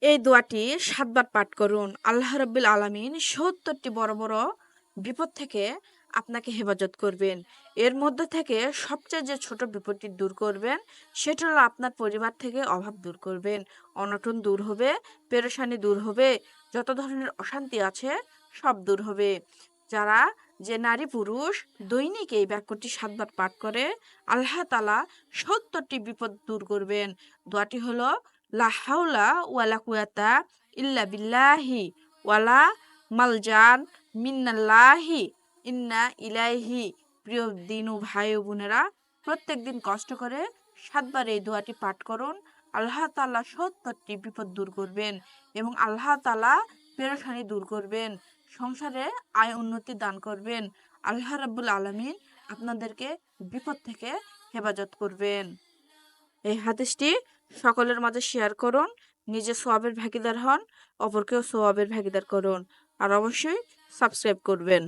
এই দোয়াটি ৭ বার পাঠ করুন। আল্লাহ রাব্বুল আলামিন ৭০টি বড় বড় বিপদ থেকে আপনাকে হেফাজত করবেন। এর মধ্যে থেকে সবচেয়ে যে ছোট বিপদটি দূর করবেন, সেটা হলো আপনার পরিবার থেকে অভাব দূর করবেন। অনটন দূর হবে, পেরেশানি দূর হবে, যত ধরনের অশান্তি আছে সব দূর হবে। যারা যে নারী পুরুষ দৈনিক এই বাক্যটি ৭ বার পাঠ করে, আল্লাহ তাআলা ৭০টি বিপদ দূর করবেন। দোয়াটি হলো লা হাওলা ওয়ালা কুওয়াতা ইল্লা বিল্লাহি ওয়ালা মালজান মিনাল্লাহি ইন্না ইলাইহি। প্রিয় দিনু ভাই ও বোনেরা, প্রত্যেকদিন কষ্ট করে ৭ বার এই দোয়াটি পাঠ করুন। আল্লাহ তাআলা ৭০টি বিপদ দূর করবেন এবং আল্লাহ তাআলা পেরেশানি দূর করবেন। সংসারে আয় উন্নতি দান করবেন। আল্লাহ রাব্বুল আলামিন আপনাদেরকে বিপদ থেকে হেফাজত করবেন। এই হাদিসটি সকলের মাঝে শেয়ার করুন। নিজে সওয়াবের ভাগীদার হন, অপরকেও সওয়াবের ভাগীদার করুন। আর অবশ্যই সাবস্ক্রাইব করবেন।